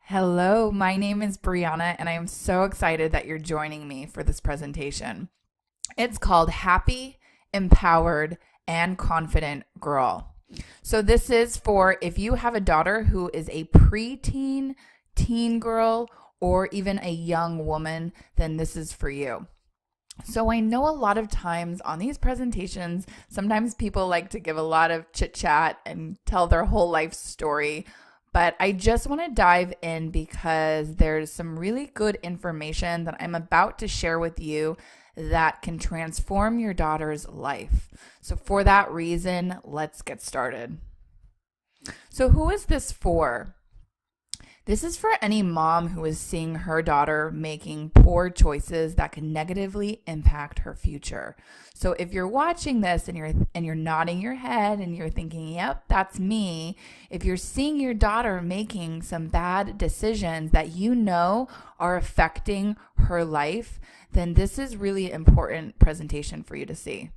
Hello, my name is Brianna, and I am so excited that you're joining me for this presentation. It's called Happy, Empowered, and Confident Girl. So, this is for if you have a daughter who is a preteen, teen girl, or even a young woman, then this is for you. So, I know a lot of times on these presentations, sometimes people like to give a lot of chit chat and tell their whole life story. But I just want to dive in because there's some really good information that I'm about to share with you that can transform your daughter's life. So for that reason, let's get started. So who is this for? This is for any mom who is seeing her daughter making poor choices that can negatively impact her future. So if you're watching this and you're nodding your head and you're thinking, "Yep, that's me." If you're seeing your daughter making some bad decisions that you know are affecting her life, then this is really important presentation for you to see.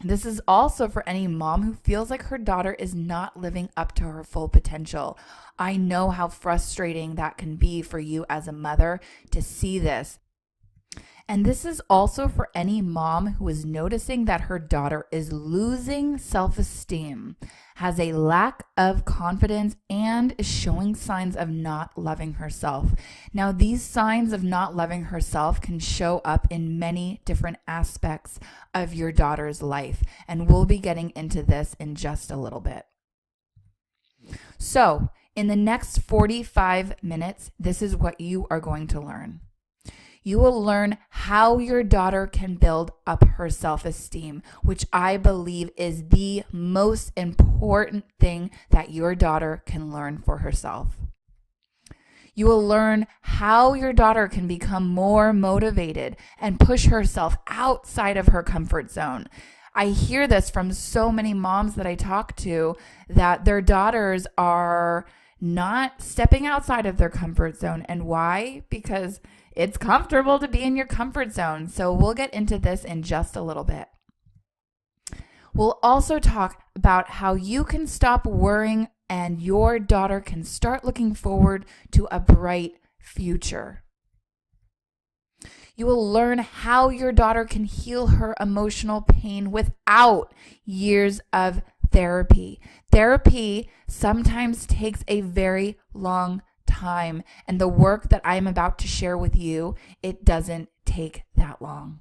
This is also for any mom who feels like her daughter is not living up to her full potential. I know how frustrating that can be for you as a mother to see this. And this is also for any mom who is noticing that her daughter is losing self-esteem, has a lack of confidence, and is showing signs of not loving herself. Now, these signs of not loving herself can show up in many different aspects of your daughter's life, and we'll be getting into this in just a little bit. So, in the next 45 minutes, this is what you are going to learn. You will learn how your daughter can build up her self-esteem, which I believe is the most important thing that your daughter can learn for herself. You will learn how your daughter can become more motivated and push herself outside of her comfort zone. I hear this from so many moms that I talk to that their daughters are not stepping outside of their comfort zone. And why? Because it's comfortable to be in your comfort zone. So we'll get into this in just a little bit. We'll also talk about how you can stop worrying and your daughter can start looking forward to a bright future. You will learn how your daughter can heal her emotional pain without years of therapy. Therapy sometimes takes a very long time, and the work that I'm about to share with you, it doesn't take that long.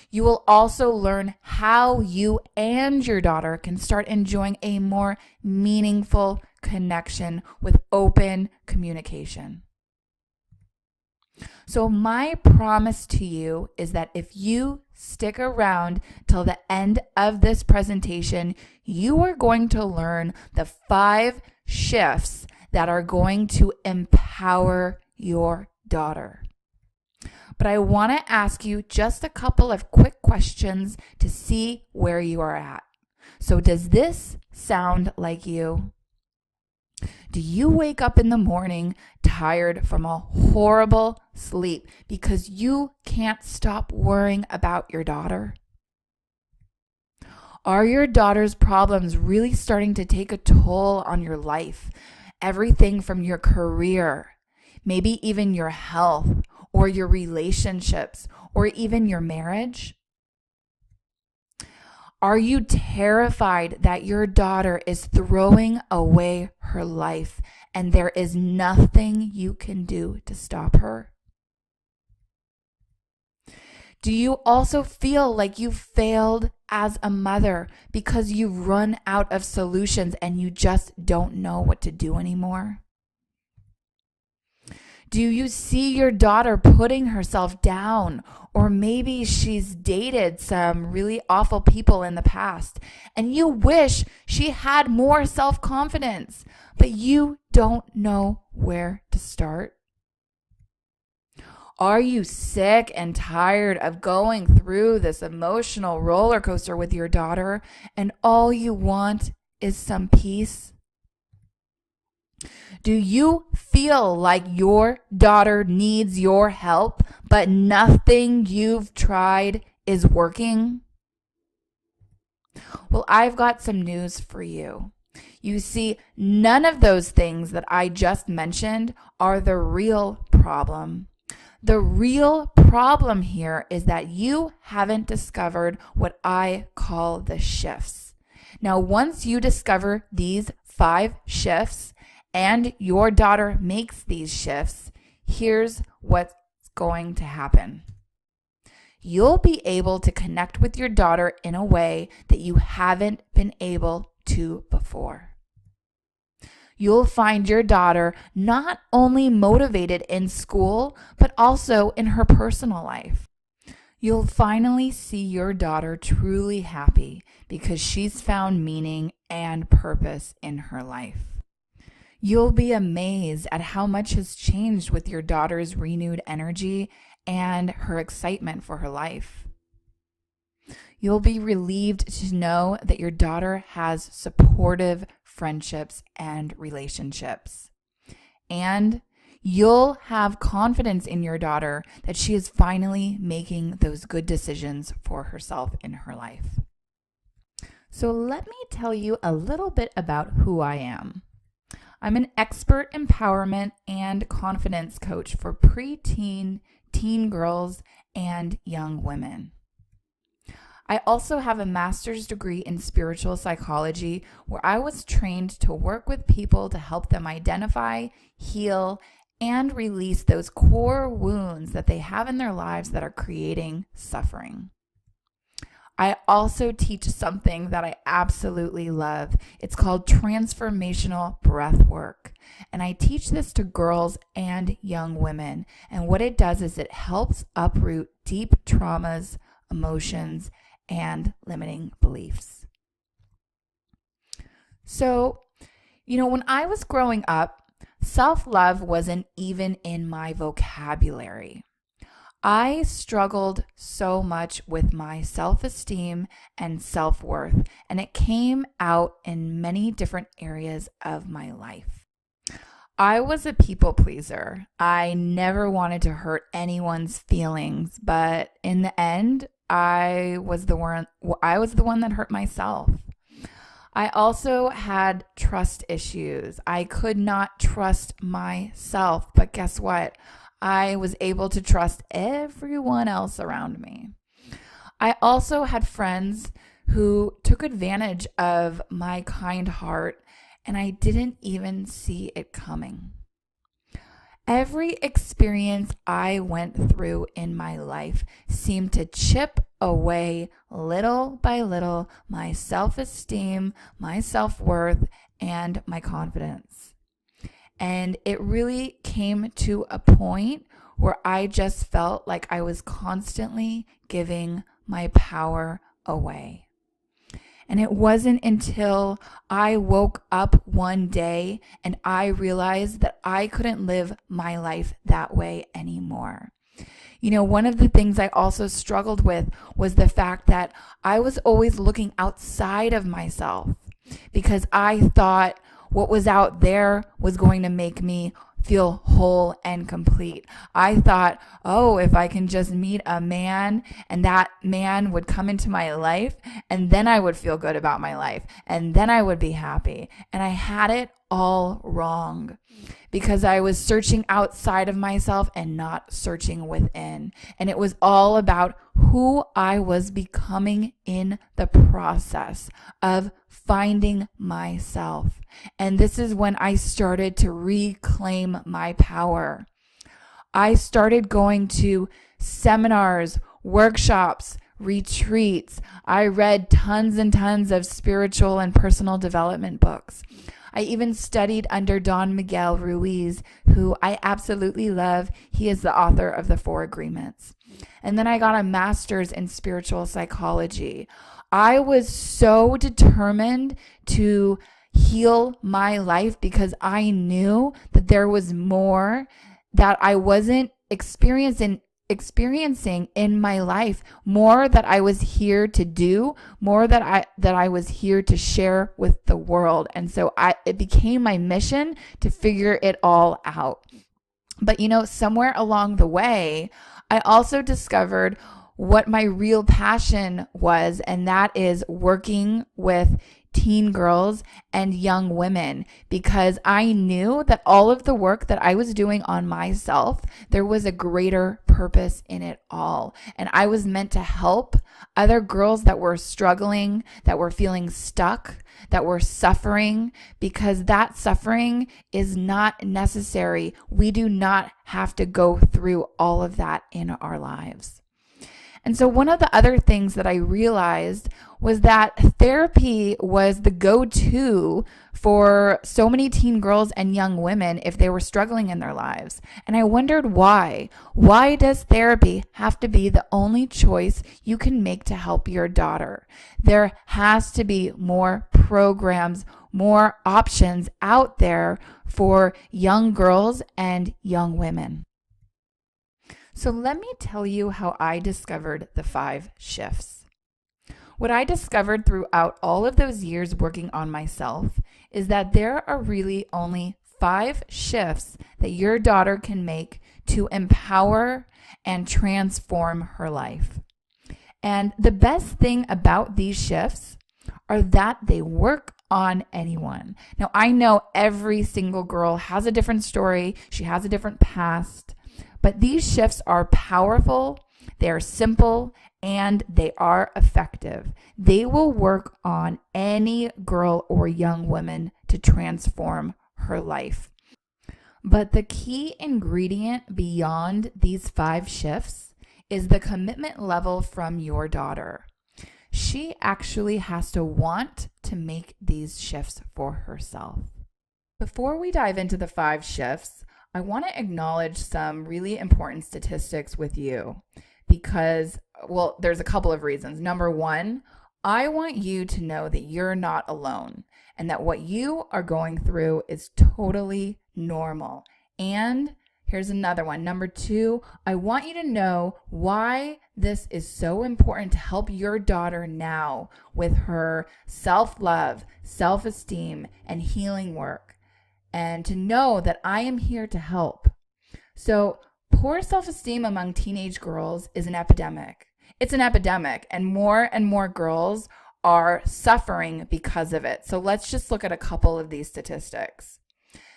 You will also learn how you and your daughter can start enjoying a more meaningful connection with open communication. So my promise to you is that if you stick around till the end of this presentation, you are going to learn the 5 shifts that are going to empower your daughter. But I want to ask you just a couple of quick questions to see where you are at. So does this sound like you? Do you wake up in the morning tired from a horrible sleep because you can't stop worrying about your daughter? Are your daughter's problems really starting to take a toll on your life? Everything from your career, maybe even your health or your relationships or even your marriage? Are you terrified that your daughter is throwing away her life and there is nothing you can do to stop her? Do you also feel like you failed as a mother because you've run out of solutions and you just don't know what to do anymore? Do you see your daughter putting herself down? Or maybe she's dated some really awful people in the past and you wish she had more self-confidence, but you don't know where to start? Are you sick and tired of going through this emotional roller coaster with your daughter and all you want is some peace? Do you feel like your daughter needs your help, but nothing you've tried is working? Well, I've got some news for you. You see, none of those things that I just mentioned are the real problem. The real problem here is that you haven't discovered what I call the shifts. Now, once you discover these 5 shifts and your daughter makes these shifts, here's what's going to happen. You'll be able to connect with your daughter in a way that you haven't been able to before. You'll find your daughter not only motivated in school, but also in her personal life. You'll finally see your daughter truly happy because she's found meaning and purpose in her life. You'll be amazed at how much has changed with your daughter's renewed energy and her excitement for her life. You'll be relieved to know that your daughter has supportive friendships and relationships. And you'll have confidence in your daughter that she is finally making those good decisions for herself in her life. So let me tell you a little bit about who I am. I'm an expert empowerment and confidence coach for preteen, teen girls, and young women. I also have a master's degree in spiritual psychology where I was trained to work with people to help them identify, heal, and release those core wounds that they have in their lives that are creating suffering. I also teach something that I absolutely love. It's called transformational breath work. And I teach this to girls and young women. And what it does is it helps uproot deep traumas, emotions, and limiting beliefs. So, when I was growing up, self-love wasn't even in my vocabulary. I struggled so much with my self-esteem and self-worth, and it came out in many different areas of my life. I was a people pleaser. I never wanted to hurt anyone's feelings, but in the end, I was the one that hurt myself. I also had trust issues. I could not trust myself, but guess what? I was able to trust everyone else around me. I also had friends who took advantage of my kind heart, and I didn't even see it coming. Every experience I went through in my life seemed to chip away little by little my self-esteem, my self-worth, and my confidence. And it really came to a point where I just felt like I was constantly giving my power away. And it wasn't until I woke up one day and I realized that I couldn't live my life that way anymore. One of the things I also struggled with was the fact that I was always looking outside of myself because I thought what was out there was going to make me feel whole and complete. I thought, if I can just meet a man and that man would come into my life and then I would feel good about my life and then I would be happy. And I had it all wrong because I was searching outside of myself and not searching within. And it was all about who I was becoming in the process of finding myself. And this is when I started to reclaim my power. I started going to seminars, workshops, retreats. I read tons and tons of spiritual and personal development books. I even studied under Don Miguel Ruiz, who I absolutely love. He is the author of the 4 Agreements. And then I got a master's in spiritual psychology. I was so determined to heal my life because I knew that there was more that I wasn't experiencing in my life, more that I was here to do, more that I was here to share with the world. And so it became my mission to figure it all out. But somewhere along the way, I also discovered what my real passion was, and that is working with teen girls and young women because I knew that all of the work that I was doing on myself, there was a greater purpose in it all. And I was meant to help other girls that were struggling, that were feeling stuck, that were suffering, because that suffering is not necessary. We do not have to go through all of that in our lives. And so one of the other things that I realized was that therapy was the go-to for so many teen girls and young women if they were struggling in their lives. And I wondered why. Why does therapy have to be the only choice you can make to help your daughter? There has to be more programs, more options out there for young girls and young women. So let me tell you how I discovered the 5 shifts. What I discovered throughout all of those years working on myself is that there are really only 5 shifts that your daughter can make to empower and transform her life. And the best thing about these shifts are that they work on anyone. Now, I know every single girl has a different story. She has a different past. But these shifts are powerful, they are simple, and they are effective. They will work on any girl or young woman to transform her life. But the key ingredient beyond these 5 shifts is the commitment level from your daughter. She actually has to want to make these shifts for herself. Before we dive into the 5 shifts, I want to acknowledge some really important statistics with you because, well, there's a couple of reasons. Number one, I want you to know that you're not alone and that what you are going through is totally normal. And here's another one. Number two, I want you to know why this is so important to help your daughter now with her self-love, self-esteem, and healing work. And to know that I am here to help. So poor self-esteem among teenage girls is an epidemic. It's an epidemic, and more girls are suffering because of it. So let's just look at a couple of these statistics.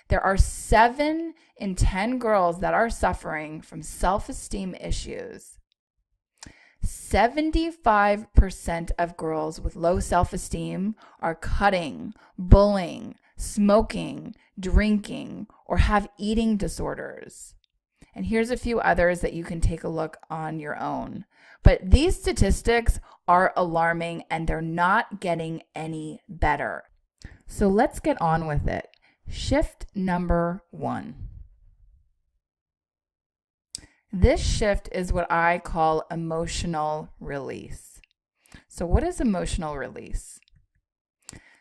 There are 7 in 10 girls that are suffering from self-esteem issues. 75% of girls with low self-esteem are cutting, bullying, smoking, drinking, or have eating disorders. And here's a few others that you can take a look on your own. But these statistics are alarming and they're not getting any better. So let's get on with it. Shift number 1. This shift is what I call emotional release. So what is emotional release?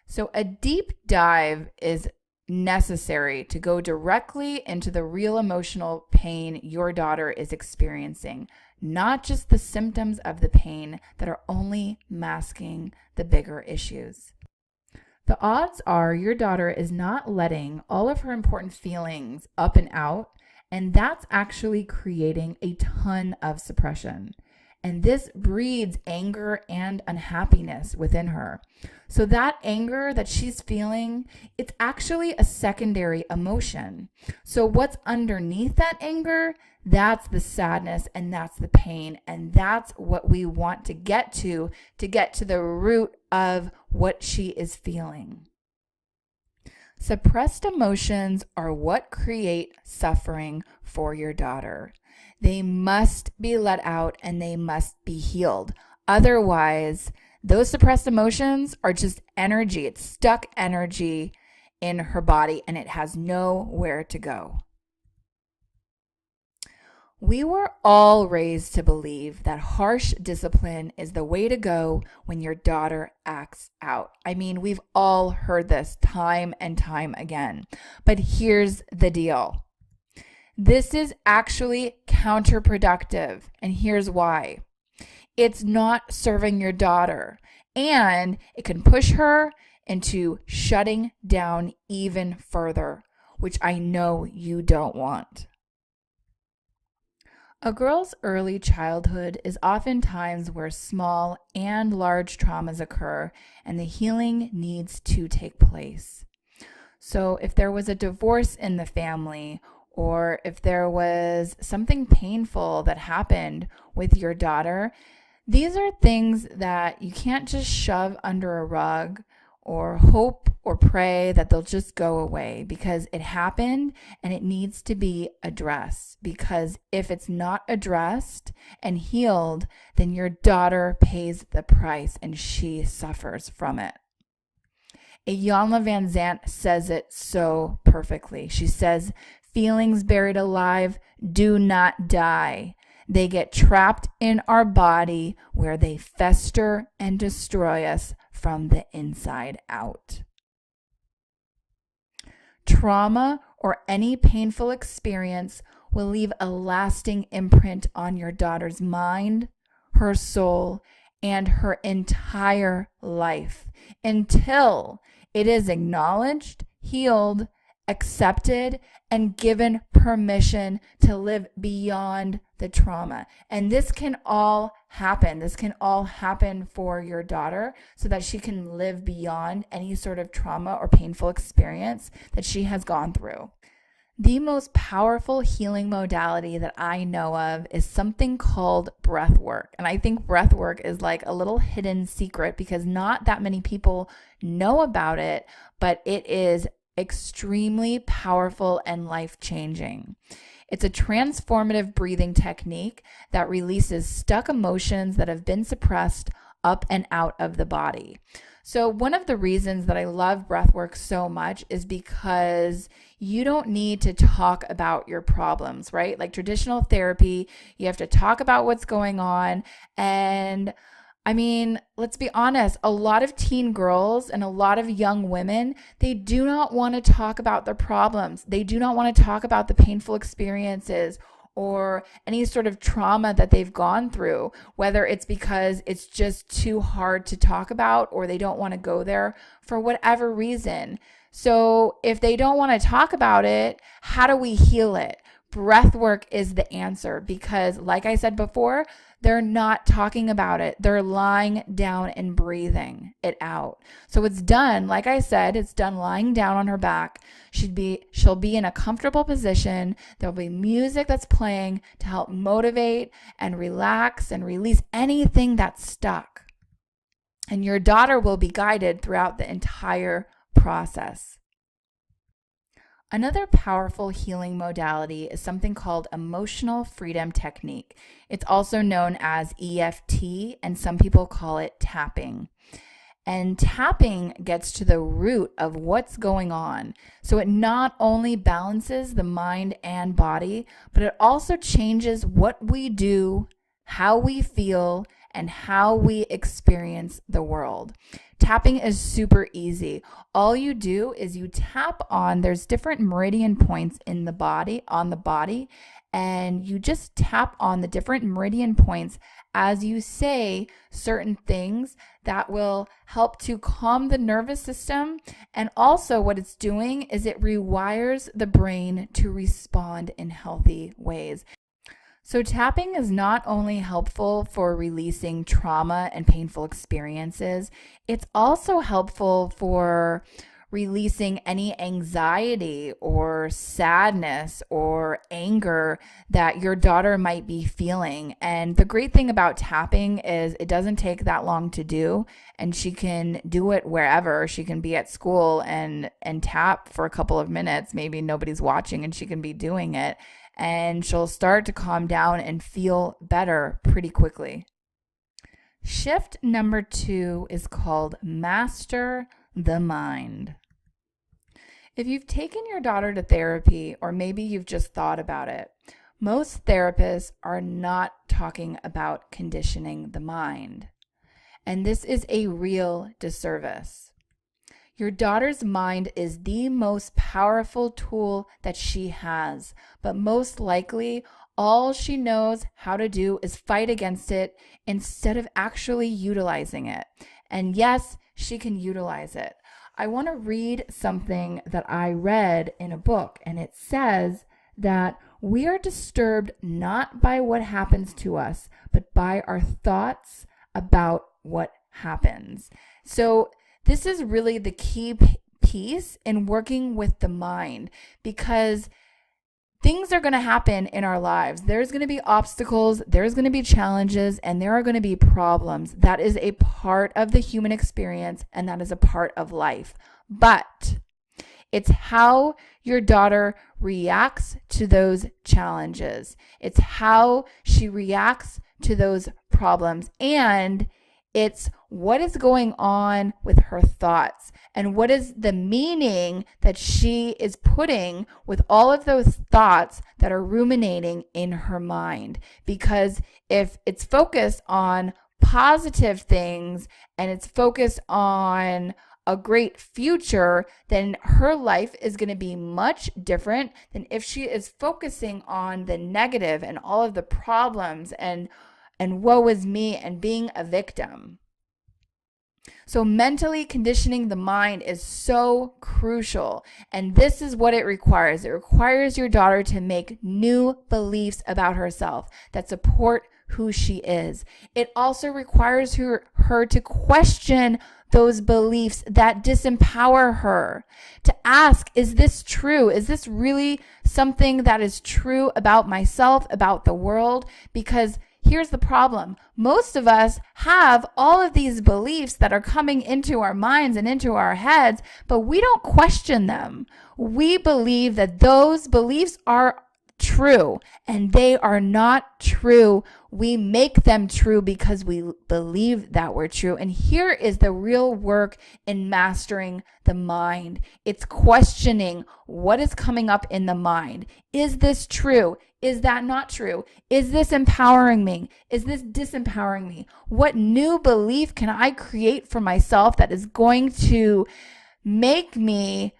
So a deep dive is necessary to go directly into the real emotional pain your daughter is experiencing, not just the symptoms of the pain that are only masking the bigger issues. The odds are your daughter is not letting all of her important feelings up and out, and that's actually creating a ton of suppression. And this breeds anger and unhappiness within her. So that anger that she's feeling, it's actually a secondary emotion. So what's underneath that anger, that's the sadness and that's the pain. And that's what we want to get to the root of what she is feeling. Suppressed emotions are what create suffering for your daughter. They must be let out and they must be healed. Otherwise, those suppressed emotions are just energy. It's stuck energy in her body and it has nowhere to go. We were all raised to believe that harsh discipline is the way to go when your daughter acts out. I mean, we've all heard this time and time again. But here's the deal. This is actually counterproductive, and here's why. It's not serving your daughter, and it can push her into shutting down even further, which I know you don't want. A girl's early childhood is oftentimes where small and large traumas occur, and the healing needs to take place. So, if there was a divorce in the family, or if there was something painful that happened with your daughter, these are things that you can't just shove under a rug or hope or pray that they'll just go away, because it happened and it needs to be addressed. Because if it's not addressed and healed, then your daughter pays the price and she suffers from it. Iyanla Vanzant says it so perfectly. She says, "Feelings buried alive do not die. They get trapped in our body where they fester and destroy us from the inside out." Trauma or any painful experience will leave a lasting imprint on your daughter's mind, her soul, and her entire life until it is acknowledged, healed, accepted, and given permission to live beyond the trauma. And this can all happen. This can all happen for your daughter so that she can live beyond any sort of trauma or painful experience that she has gone through. The most powerful healing modality that I know of is something called breath work. And I think breath work is like a little hidden secret because not that many people know about it, but it is extremely powerful and life-changing. It's a transformative breathing technique that releases stuck emotions that have been suppressed up and out of the body. So one of the reasons that I love breathwork so much is because you don't need to talk about your problems, right? Like traditional therapy, you have to talk about what's going on. And I mean, let's be honest, a lot of teen girls and a lot of young women, they do not want to talk about their problems. They do not want to talk about the painful experiences or any sort of trauma that they've gone through, whether it's because it's just too hard to talk about or they don't want to go there for whatever reason. So if they don't want to talk about it, how do we heal it? Breath work is the answer because, like I said before, they're not talking about it. They're lying down and breathing it out. So it's done, like I said, it's done lying down on her back. She'll be in a comfortable position. There'll be music that's playing to help motivate and relax and release anything that's stuck. And your daughter will be guided throughout the entire process. Another powerful healing modality is something called emotional freedom technique. It's also known as EFT, and some people call it tapping. And tapping gets to the root of what's going on. So it not only balances the mind and body, but it also changes what we do, how we feel, and how we experience the world. Tapping is super easy. All you do is you tap on, there's different meridian points in the body, on the body, and you just tap on the different meridian points as you say certain things that will help to calm the nervous system. And also what it's doing is it rewires the brain to respond in healthy ways. So tapping is not only helpful for releasing trauma and painful experiences, it's also helpful for releasing any anxiety or sadness or anger that your daughter might be feeling. And the great thing about tapping is it doesn't take that long to do, and she can do it wherever. She can be at school and tap for a couple of minutes. Maybe nobody's watching and she can be doing it. And she'll start to calm down and feel better pretty quickly. Shift number 2 is called Master the Mind. If you've taken your daughter to therapy, or maybe you've just thought about it, most therapists are not talking about conditioning the mind. And this is a real disservice. Your daughter's mind is the most powerful tool that she has, but most likely all she knows how to do is fight against it instead of actually utilizing it. And yes, she can utilize it. I want to read something that I read in a book, and it says that We are disturbed not by what happens to us, but by our thoughts about what happens. So this is really the key piece in working with the mind, because things are going to happen in our lives. There's going to be obstacles, there's going to be challenges, and there are going to be problems. That is a part of the human experience, and that is a part of life. But it's how your daughter reacts to those challenges. It's how she reacts to those problems. And it's what is going on with her thoughts and what is the meaning that she is putting with all of those thoughts that are ruminating in her mind. Because if it's focused on positive things and it's focused on a great future, then her life is going to be much different than if she is focusing on the negative and all of the problems and woe is me and being a victim. So mentally conditioning the mind is so crucial, and this is what it requires. It requires your daughter to make new beliefs about herself that support who she is. It also requires her to question those beliefs that disempower her, to ask, is this true? Is this really something that is true about myself, about the world? Because here's the problem. Most of us have all of these beliefs that are coming into our minds and into our heads, but we don't question them. We believe that those beliefs are true, and they are not true. We make them true because we believe that we're true. And here is the real work in mastering the mind. It's questioning what is coming up in the mind. Is this true? Is that not true? Is this empowering me? Is this disempowering me? What new belief can I create for myself that is going to make me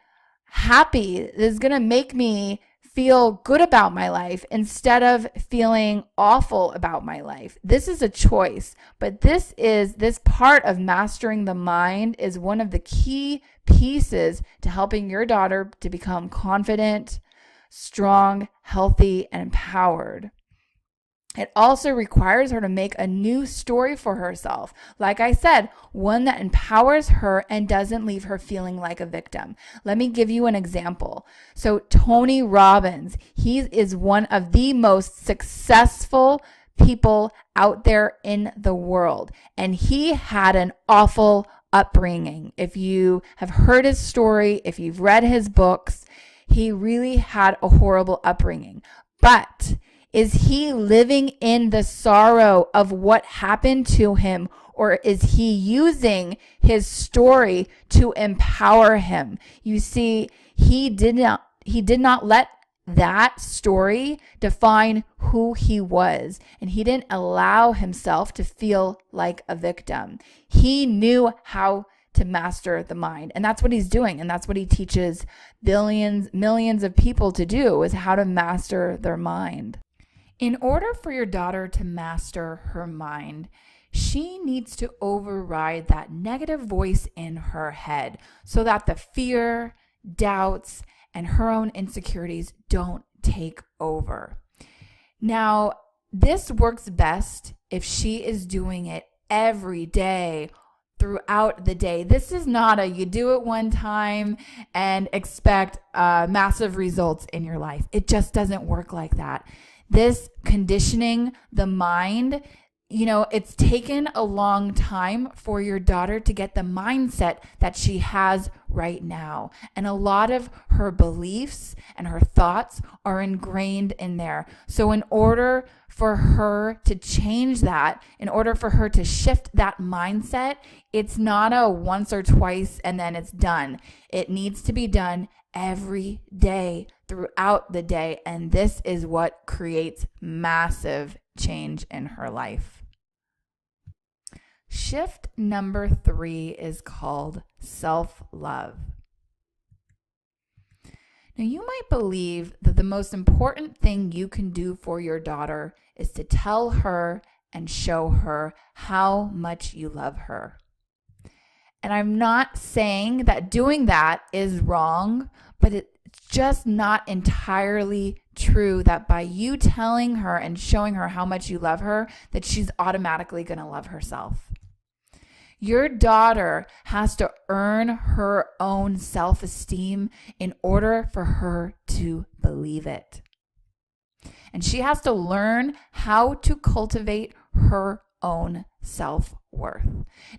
happy, that is going to make me feel good about my life instead of feeling awful about my life? This is a choice, but this part of mastering the mind is one of the key pieces to helping your daughter to become confident, strong, healthy, and empowered. It also requires her to make a new story for herself. Like I said, one that empowers her and doesn't leave her feeling like a victim. Let me give you an example. So Tony Robbins, he is one of the most successful people out there in the world. And he had an awful upbringing. If you have heard his story, if you've read his books, he really had a horrible upbringing. But is he living in the sorrow of what happened to him, or is he using his story to empower him? You see, he did not let that story define who he was, and he didn't allow himself to feel like a victim. He knew how to master the mind, and that's what he's doing, and that's what he teaches millions of people to do, is how to master their mind. In order for your daughter to master her mind, she needs to override that negative voice in her head so that the fear, doubts, and her own insecurities don't take over. Now, this works best if she is doing it every day, throughout the day. This is not a you do it one time and expect massive results in your life. It just doesn't work like that. This conditioning the mind, it's taken a long time for your daughter to get the mindset that she has right now. And a lot of her beliefs and her thoughts are ingrained in there. So in order for her to change that, in order for her to shift that mindset, it's not a once or twice and then it's done. It needs to be done every day, throughout the day. And this is what creates massive change in her life. Shift number 3 is called self-love. Now, you might believe that the most important thing you can do for your daughter is to tell her and show her how much you love her. And I'm not saying that doing that is wrong, But it's just not entirely true that by you telling her and showing her how much you love her, that she's automatically going to love herself. Your daughter has to earn her own self-esteem in order for her to believe it. And she has to learn how to cultivate her own self-worth.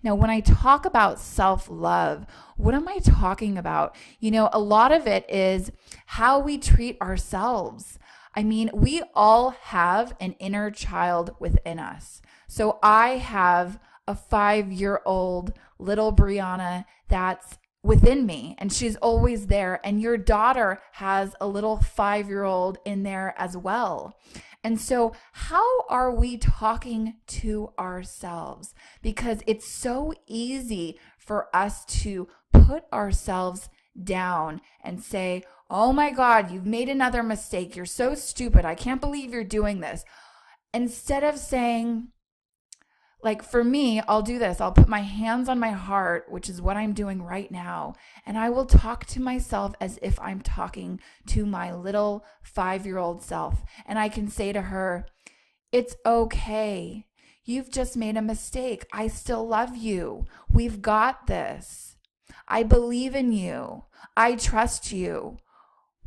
Now, when I talk about self-love, what am I talking about? A lot of it is how we treat ourselves. I mean, we all have an inner child within us. So I have a 5-year-old little Brianna that's within me, and she's always there. And your daughter has a little 5-year-old in there as well. And so how are we talking to ourselves? Because it's so easy for us to put ourselves down and say, oh my God, you've made another mistake. You're so stupid. I can't believe you're doing this. Instead of saying, like for me, I'll do this. I'll put my hands on my heart, which is what I'm doing right now. And I will talk to myself as if I'm talking to my little 5-year-old self. And I can say to her, it's okay. You've just made a mistake. I still love you. We've got this. I believe in you. I trust you.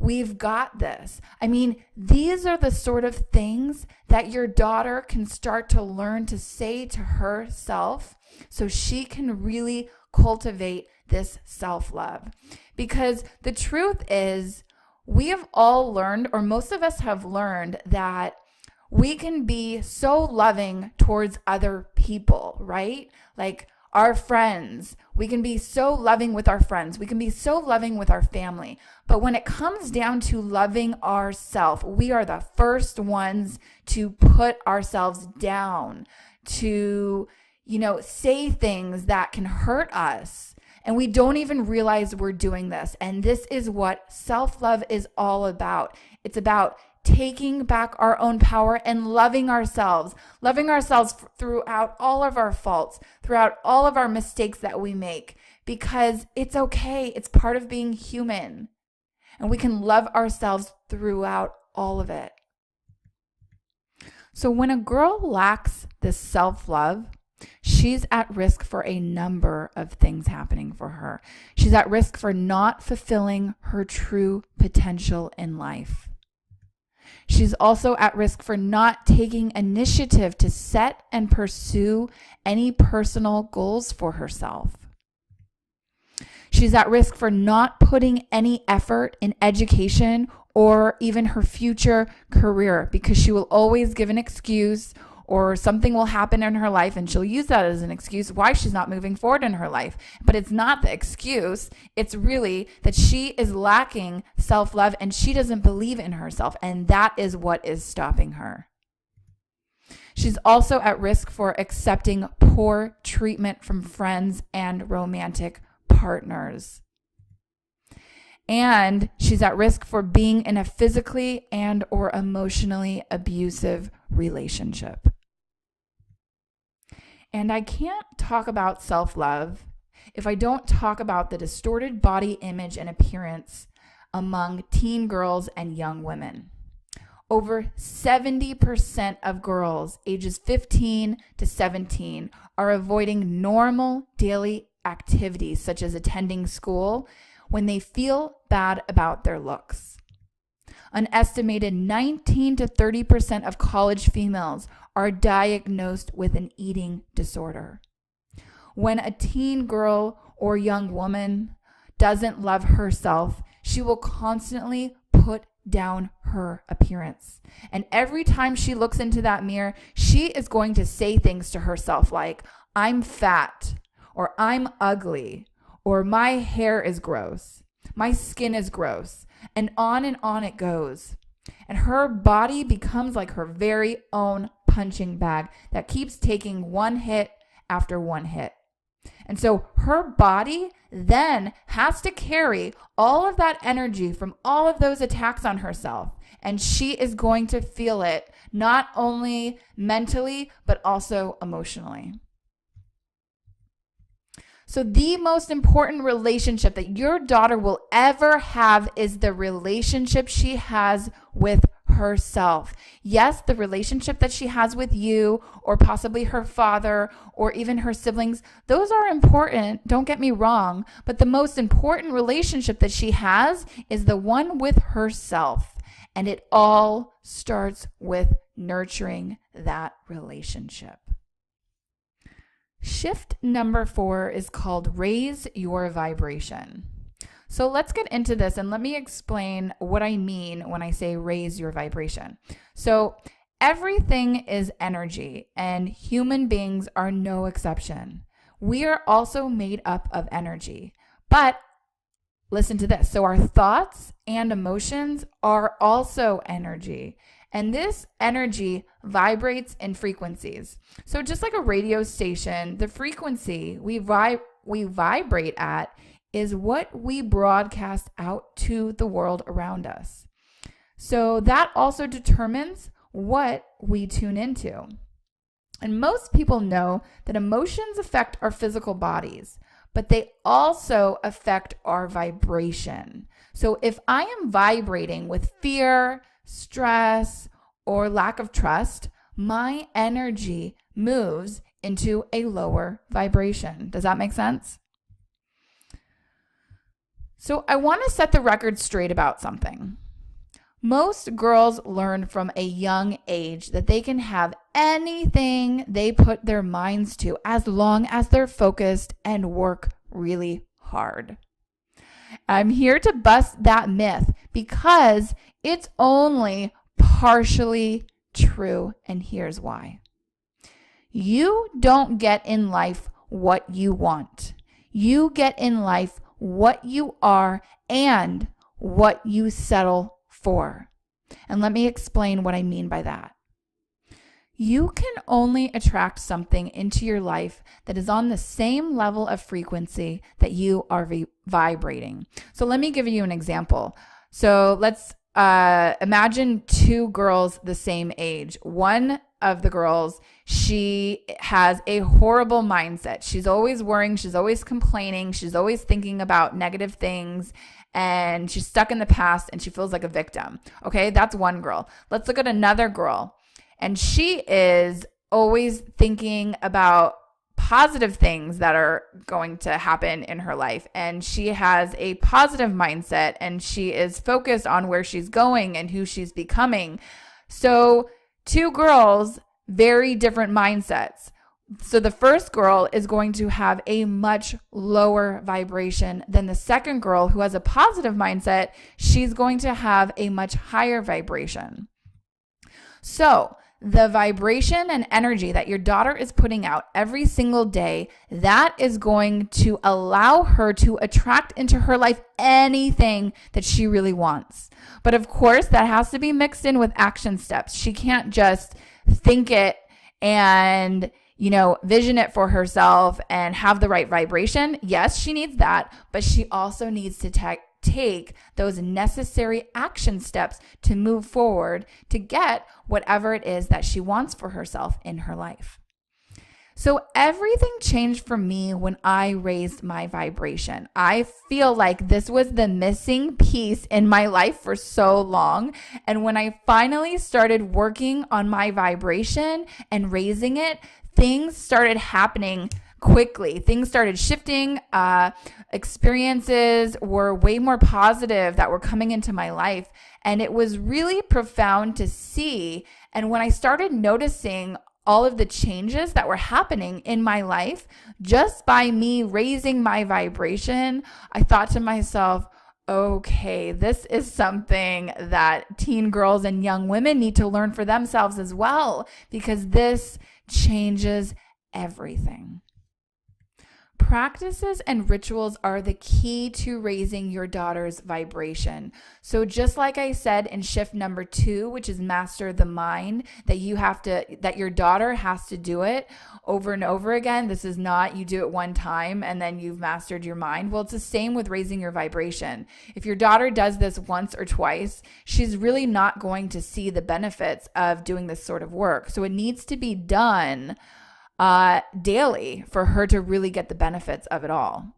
We've got this. I mean, these are the sort of things that your daughter can start to learn to say to herself so she can really cultivate this self-love. Because the truth is, we have all learned, or most of us have learned, that we can be so loving towards other people, right? Like our friends. We can be so loving with our friends. We can be so loving with our family. But when it comes down to loving ourselves, we are the first ones to put ourselves down, to, say things that can hurt us. And we don't even realize we're doing this. And this is what self-love is all about. It's about taking back our own power and loving ourselves throughout all of our faults, throughout all of our mistakes that we make, because it's okay. It's part of being human. And we can love ourselves throughout all of it. So when a girl lacks this self-love, she's at risk for a number of things happening for her. She's at risk for not fulfilling her true potential in life. She's also at risk for not taking initiative to set and pursue any personal goals for herself. She's at risk for not putting any effort in education or even her future career, because she will always give an excuse, or something will happen in her life and she'll use that as an excuse why she's not moving forward in her life. But it's not the excuse. It's really that she is lacking self-love and she doesn't believe in herself. And that is what is stopping her. She's also at risk for accepting poor treatment from friends and romantic partners. And she's at risk for being in a physically and or emotionally abusive relationship. And I can't talk about self-love if I don't talk about the distorted body image and appearance among teen girls and young women. Over 70% of girls ages 15 to 17 are avoiding normal daily activities such as attending school when they feel bad about their looks. An estimated 19 to 30% of college females are diagnosed with an eating disorder. When a teen girl or young woman doesn't love herself, she will constantly put down her appearance. And every time she looks into that mirror, she is going to say things to herself like, I'm fat, or I'm ugly, or my hair is gross, my skin is gross, and on it goes. And her body becomes like her very own punching bag that keeps taking one hit after one hit. And so her body then has to carry all of that energy from all of those attacks on herself. And she is going to feel it not only mentally, but also emotionally. So the most important relationship that your daughter will ever have is the relationship she has with herself. Yes, the relationship that she has with you or possibly her father or even her siblings, those are important, don't get me wrong, but the most important relationship that she has is the one with herself. And it all starts with nurturing that relationship. Shift number 4 is called raise your vibration. So let's get into this and let me explain what I mean when I say raise your vibration. So everything is energy and human beings are no exception. We are also made up of energy. But listen to this. So our thoughts and emotions are also energy. And this energy vibrates in frequencies. So just like a radio station, the frequency we vibrate at is what we broadcast out to the world around us. So that also determines what we tune into. And most people know that emotions affect our physical bodies, but they also affect our vibration. So if I am vibrating with fear, stress, or lack of trust, my energy moves into a lower vibration. Does that make sense? So I want to set the record straight about something. Most girls learn from a young age that they can have anything they put their minds to as long as they're focused and work really hard. I'm here to bust that myth because it's only partially true, and here's why. You don't get in life what you want. You get in life what you are and what you settle for. And let me explain what I mean by that. You can only attract something into your life that is on the same level of frequency that you are vibrating. So let me give you an example. So let's imagine two girls the same age. One of the girls, she has a horrible mindset. She's always worrying. She's always complaining. She's always thinking about negative things. And she's stuck in the past and she feels like a victim. Okay, that's one girl. Let's look at another girl. And she is always thinking about positive things that are going to happen in her life. And she has a positive mindset and she is focused on where she's going and who she's becoming. So two girls, very different mindsets. So the first girl is going to have a much lower vibration than the second girl who has a positive mindset. She's going to have a much higher vibration. So the vibration and energy that your daughter is putting out every single day, that is going to allow her to attract into her life anything that she really wants. But of course, that has to be mixed in with action steps. She can't just think it and vision it for herself and have the right vibration. Yes, she needs that, but she also needs to take those necessary action steps to move forward to get whatever it is that she wants for herself in her life. So everything changed for me when I raised my vibration. I feel like this was the missing piece in my life for so long. And when I finally started working on my vibration and raising it, things started happening quickly. Things started shifting. Experiences were way more positive that were coming into my life. And it was really profound to see. And when I started noticing all of the changes that were happening in my life, just by me raising my vibration, I thought to myself, okay, this is something that teen girls and young women need to learn for themselves as well, because this changes everything. Practices and rituals are the key to raising your daughter's vibration. So just like I said in shift number 2, which is master the mind, that your daughter has to do it over and over again. This is not you do it one time and then you've mastered your mind. Well, it's the same with raising your vibration. If your daughter does this once or twice, she's really not going to see the benefits of doing this sort of work. So it needs to be done daily for her to really get the benefits of it all.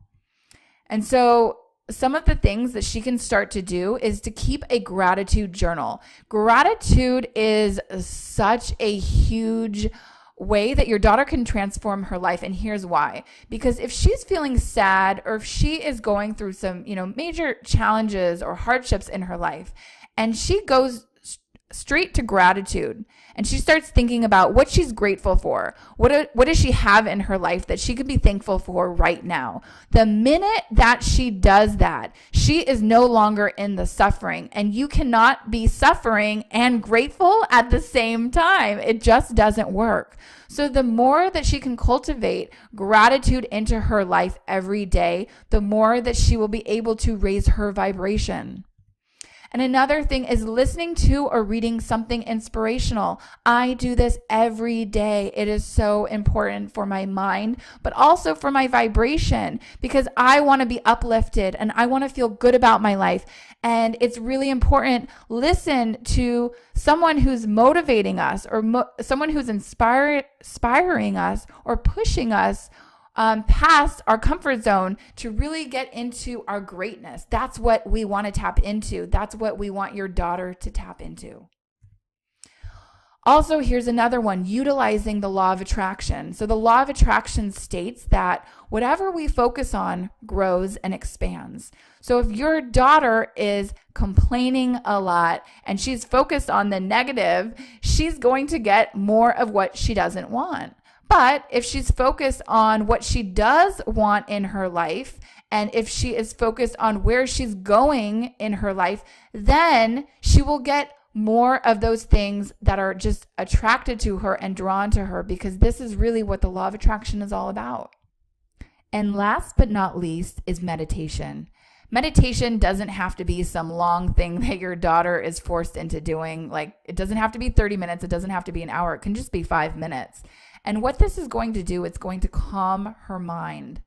And so some of the things that she can start to do is to keep a gratitude journal. Gratitude is such a huge way that your daughter can transform her life. And here's why. Because if she's feeling sad, or if she is going through some, major challenges or hardships in her life, and she goes straight to gratitude and she starts thinking about what she's grateful for, what does she have in her life that she could be thankful for right now. The minute that she does that, she is no longer in the suffering, and you cannot be suffering and grateful at the same time. It just doesn't work. So the more that she can cultivate gratitude into her life every day, the more that she will be able to raise her vibration. And another thing is listening to or reading something inspirational. I do this every day. It is so important for my mind, but also for my vibration, because I want to be uplifted and I want to feel good about my life. And it's really important. Listen to someone who's motivating us, or someone who's inspiring us or pushing us past our comfort zone to really get into our greatness. That's what we want to tap into. That's what we want your daughter to tap into. Also, here's another one, utilizing the law of attraction. So the law of attraction states that whatever we focus on grows and expands. So if your daughter is complaining a lot and she's focused on the negative, she's going to get more of what she doesn't want. But if she's focused on what she does want in her life, and if she is focused on where she's going in her life, then she will get more of those things that are just attracted to her and drawn to her, because this is really what the law of attraction is all about. And last but not least is meditation. Meditation doesn't have to be some long thing that your daughter is forced into doing. Like, it doesn't have to be 30 minutes. It doesn't have to be an hour. It can just be 5 minutes. And what this is going to do, it's going to calm her mind,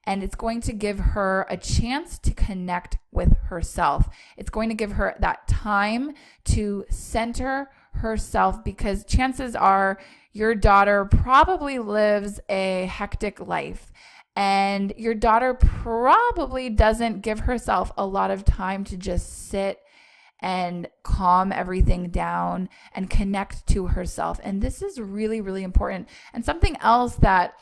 and it's going to give her a chance to connect with herself. It's going to give her that time to center herself, because chances are your daughter probably lives a hectic life, and your daughter probably doesn't give herself a lot of time to just sit and calm everything down and connect to herself. And this is really, really important. And something else that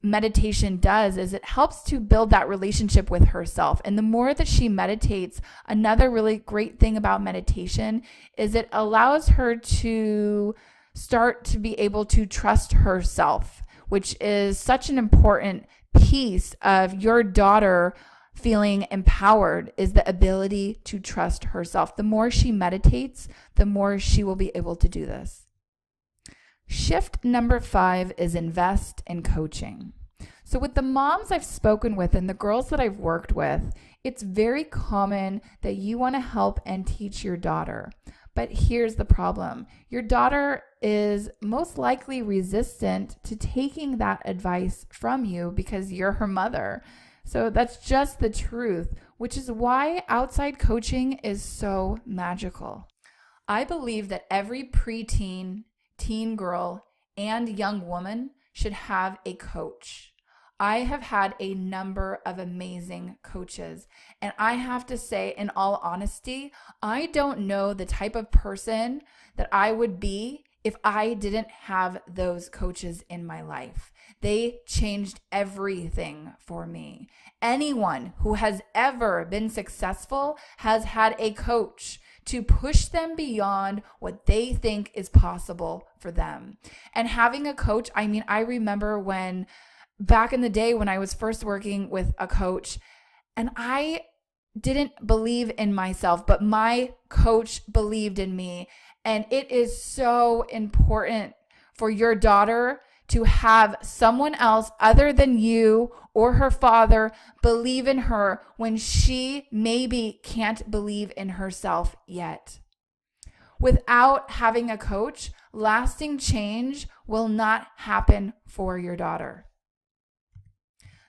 meditation does is it helps to build that relationship with herself. And the more that she meditates, another really great thing about meditation is it allows her to start to be able to trust herself, which is such an important piece of your daughter feeling empowered, is the ability to trust herself. The more she meditates, the more she will be able to do this. Shift number 5 is invest in coaching. So with the moms I've spoken with and the girls that I've worked with, it's very common that you want to help and teach your daughter. But here's the problem. Your daughter is most likely resistant to taking that advice from you because you're her mother. So that's just the truth, which is why outside coaching is so magical. I believe that every preteen, teen girl, and young woman should have a coach. I have had a number of amazing coaches, and I have to say, in all honesty, I don't know the type of person that I would be if I didn't have those coaches in my life. They changed everything for me. Anyone who has ever been successful has had a coach to push them beyond what they think is possible for them. And having a coach, I remember when back in the day when I was first working with a coach, and I didn't believe in myself, but my coach believed in me. And it is so important for your daughter to have someone else other than you or her father believe in her when she maybe can't believe in herself yet. Without having a coach, lasting change will not happen for your daughter.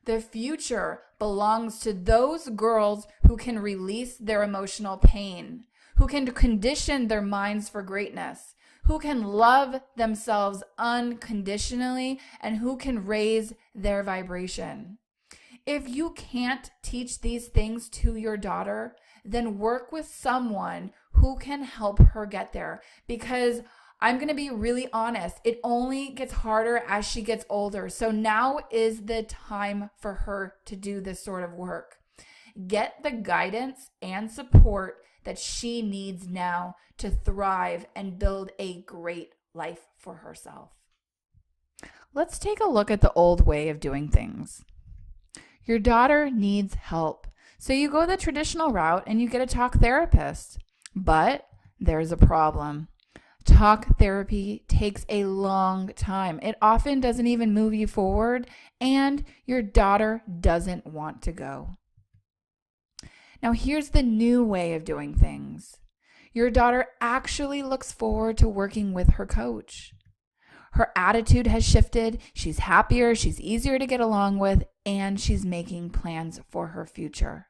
The future belongs to those girls who can release their emotional pain, who can condition their minds for greatness, who can love themselves unconditionally, and who can raise their vibration. If you can't teach these things to your daughter, then work with someone who can help her get there. Because I'm going to be really honest, it only gets harder as she gets older. So now is the time for her to do this sort of work. Get the guidance and support that she needs now to thrive and build a great life for herself. Let's take a look at the old way of doing things. Your daughter needs help. So you go the traditional route and you get a talk therapist. But there's a problem. Talk therapy takes a long time. It often doesn't even move you forward, and your daughter doesn't want to go. Now, here's the new way of doing things. Your daughter actually looks forward to working with her coach. Her attitude has shifted. She's happier, she's easier to get along with, and she's making plans for her future.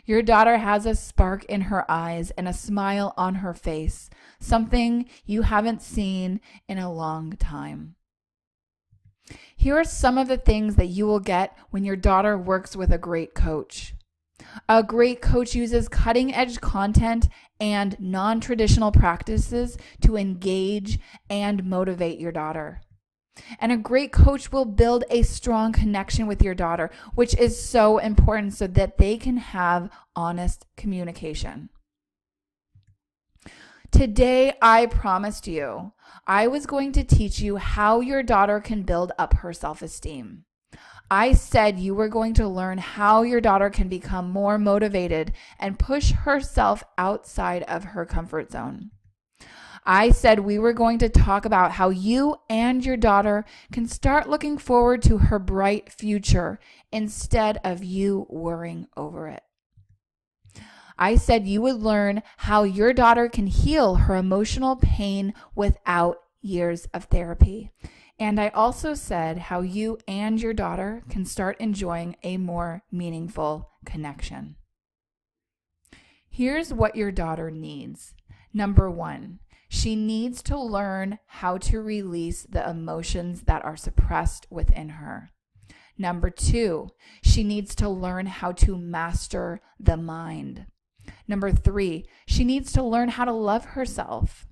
Your daughter has a spark in her eyes and a smile on her face, something you haven't seen in a long time. Here are some of the things that you will get when your daughter works with a great coach. A great coach uses cutting-edge content and non-traditional practices to engage and motivate your daughter. And a great coach will build a strong connection with your daughter, which is so important so that they can have honest communication. Today, I promised you I was going to teach you how your daughter can build up her self-esteem. I said you were going to learn how your daughter can become more motivated and push herself outside of her comfort zone. I said we were going to talk about how you and your daughter can start looking forward to her bright future instead of you worrying over it. I said you would learn how your daughter can heal her emotional pain without years of therapy. And I also said how you and your daughter can start enjoying a more meaningful connection. Here's what your daughter needs. Number 1, she needs to learn how to release the emotions that are suppressed within her. Number 2, she needs to learn how to master the mind. Number 3, she needs to learn how to love herself.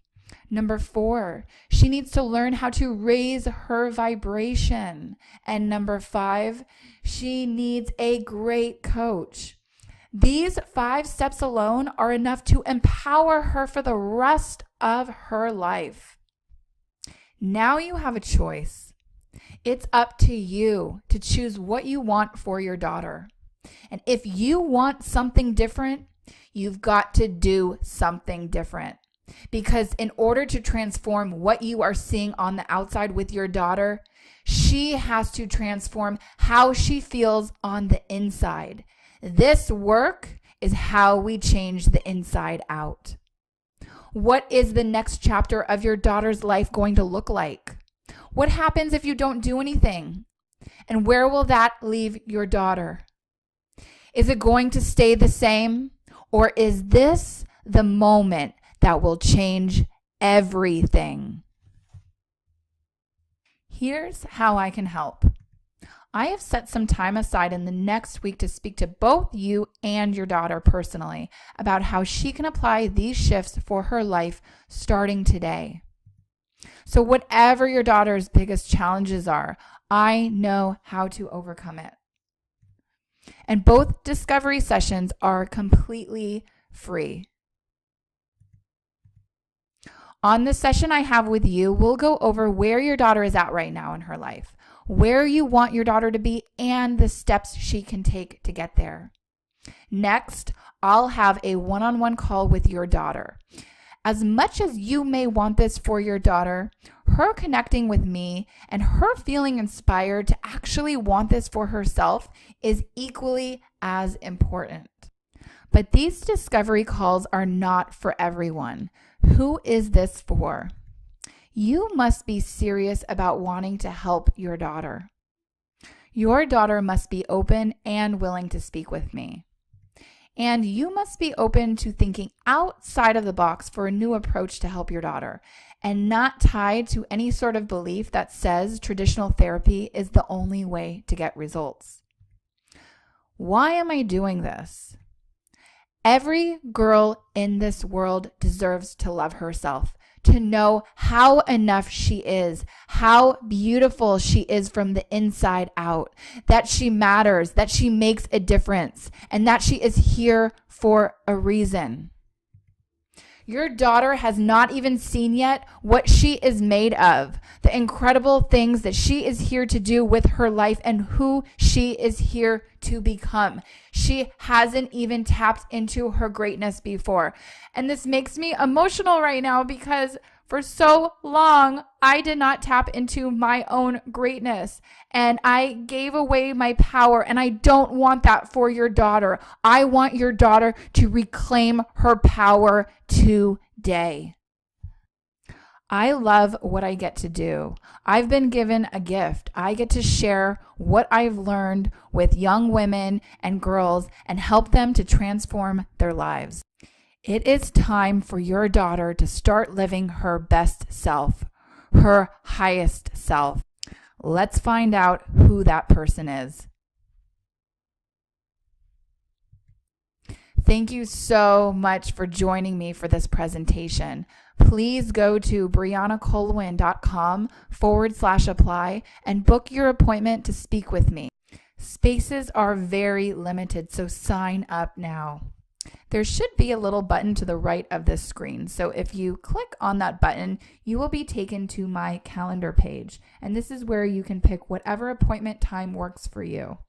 Number 4, she needs to learn how to raise her vibration. And number 5, she needs a great coach. These 5 steps alone are enough to empower her for the rest of her life. Now you have a choice. It's up to you to choose what you want for your daughter. And if you want something different, you've got to do something different. Because in order to transform what you are seeing on the outside with your daughter, she has to transform how she feels on the inside. This work is how we change the inside out. What is the next chapter of your daughter's life going to look like? What happens if you don't do anything? And where will that leave your daughter? Is it going to stay the same? Or is this the moment that will change everything? Here's how I can help. I have set some time aside in the next week to speak to both you and your daughter personally about how she can apply these shifts for her life starting today. So whatever your daughter's biggest challenges are, I know how to overcome it. And both discovery sessions are completely free. On the session I have with you, we'll go over where your daughter is at right now in her life, where you want your daughter to be, and the steps she can take to get there. Next, I'll have a one-on-one call with your daughter. As much as you may want this for your daughter, her connecting with me and her feeling inspired to actually want this for herself is equally as important. But these discovery calls are not for everyone. Who is this for? You must be serious about wanting to help your daughter. Your daughter must be open and willing to speak with me. And you must be open to thinking outside of the box for a new approach to help your daughter, and not tied to any sort of belief that says traditional therapy is the only way to get results. Why am I doing this? Every girl in this world deserves to love herself, to know how enough she is, how beautiful she is from the inside out, that she matters, that she makes a difference, and that she is here for a reason. Your daughter has not even seen yet what she is made of, the incredible things that she is here to do with her life and who she is here to become. She hasn't even tapped into her greatness before. And this makes me emotional right now because for so long, I did not tap into my own greatness and I gave away my power, and I don't want that for your daughter. I want your daughter to reclaim her power today. I love what I get to do. I've been given a gift. I get to share what I've learned with young women and girls and help them to transform their lives. It is time for your daughter to start living her best self, her highest self. Let's find out who that person is. Thank you so much for joining me for this presentation. Please go to briannacolwyn.com/apply and book your appointment to speak with me. Spaces are very limited, so sign up now. There should be a little button to the right of this screen. So if you click on that button, you will be taken to my calendar page. And this is where you can pick whatever appointment time works for you.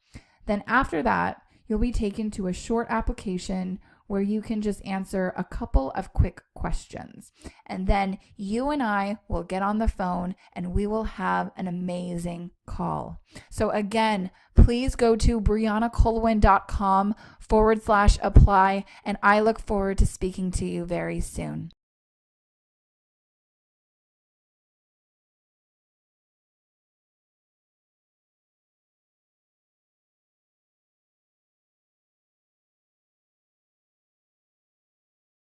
Then after that, you'll be taken to a short application where you can just answer a couple of quick questions. And then you and I will get on the phone and we will have an amazing call. So again, please go to briannacolwyn.com/apply, and I look forward to speaking to you very soon.